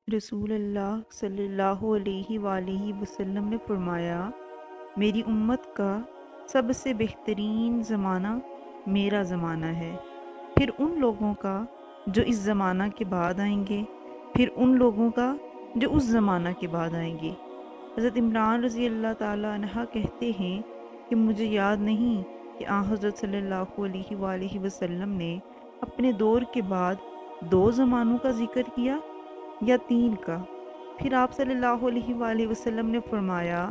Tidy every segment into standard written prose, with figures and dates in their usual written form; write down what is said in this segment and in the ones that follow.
رسول اللہ صلی اللہ علیہ وآلہ وسلم نے فرمایا، میری امت کا سب سے بہترین زمانہ میرا زمانہ ہے، پھر ان لوگوں کا جو اس زمانہ کے بعد آئیں گے، پھر ان لوگوں کا جو اس زمانہ کے بعد آئیں گے۔ حضرت عمران رضی اللہ تعالیٰ عنہ کہتے ہیں کہ مجھے یاد نہیں کہ حضرت صلی اللہ علیہ وآلہ وسلم نے اپنے دور کے بعد 2 زمانوں کا ذکر کیا یا 3 کا۔ پھر آپ صلی اللہ علیہ وآلہ وسلم نے فرمایا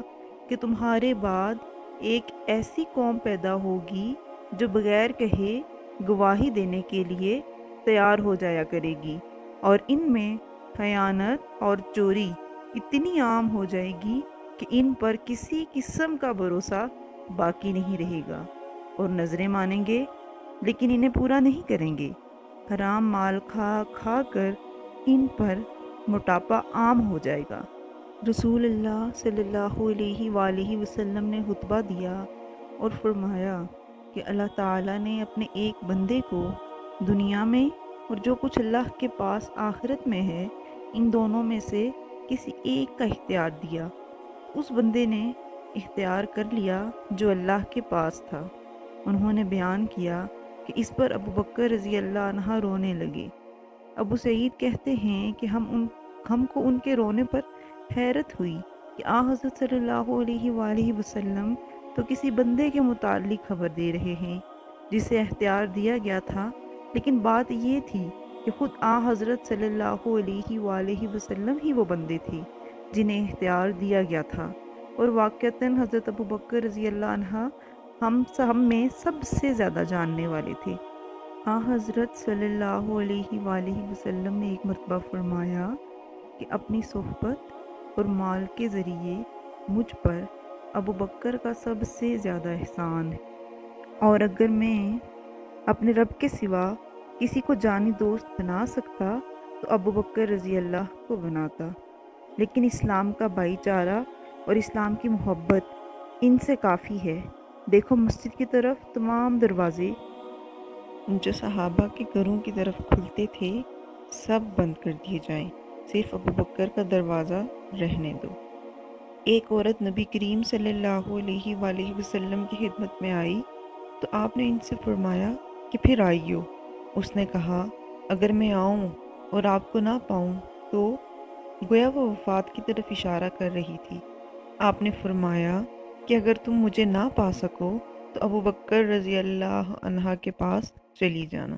کہ تمہارے بعد ایک ایسی قوم پیدا ہوگی جو بغیر کہے گواہی دینے کے لیے تیار ہو جایا کرے گی، اور ان میں خیانت اور چوری اتنی عام ہو جائے گی کہ ان پر کسی قسم کا بھروسہ باقی نہیں رہے گا، اور نظریں مانیں گے لیکن انہیں پورا نہیں کریں گے۔ حرام مال کھا کھا کر ان پر موٹاپا عام ہو جائے گا۔ رسول اللہ صلی اللہ علیہ وآلہ وسلم نے خطبہ دیا اور فرمایا کہ اللہ تعالیٰ نے اپنے ایک بندے کو دنیا میں اور جو کچھ اللہ کے پاس آخرت میں ہے، ان دونوں میں سے کسی ایک کا اختیار دیا۔ اس بندے نے اختیار کر لیا جو اللہ کے پاس تھا۔ انہوں نے بیان کیا کہ اس پر ابو بکر رضی اللہ عنہ رونے لگے۔ ابو سعید کہتے ہیں کہ ہم کو ان کے رونے پر حیرت ہوئی کہ حضرت صلی اللہ علیہ وآلہ وسلم تو کسی بندے کے متعلق خبر دے رہے ہیں جسے اختیار دیا گیا تھا، لیکن بات یہ تھی کہ خود حضرت صلی اللہ علیہ وآلہ وسلم ہی وہ بندے تھے جنہیں اختیار دیا گیا تھا، اور واقعتاً حضرت ابو بکر رضی اللہ عنہ ہم میں سب سے زیادہ جاننے والے تھے۔ حضرت صلی اللہ علیہ وآلہ وسلم نے ایک مرتبہ فرمایا کہ اپنی صحبت اور مال کے ذریعے مجھ پر ابو بکر کا سب سے زیادہ احسان ہے، اور اگر میں اپنے رب کے سوا کسی کو جانی دوست بنا سکتا تو ابو بکر رضی اللہ کو بناتا، لیکن اسلام کا بھائی چارہ اور اسلام کی محبت ان سے کافی ہے۔ دیکھو مسجد کی طرف تمام دروازے جو صحابہ کے گھروں کی طرف کھلتے تھے سب بند کر دیے جائیں، صرف ابو بکر کا دروازہ رہنے دو۔ ایک عورت نبی کریم صلی اللہ علیہ وآلہ وسلم کی خدمت میں آئی تو آپ نے ان سے فرمایا کہ پھر آئیو۔ اس نے کہا اگر میں آؤں اور آپ کو نہ پاؤں تو؟ گویا وہ وفات کی طرف اشارہ کر رہی تھی۔ آپ نے فرمایا کہ اگر تم مجھے نہ پا سکو تو ابو بکر رضی اللہ عنہ کے پاس چلی جانا۔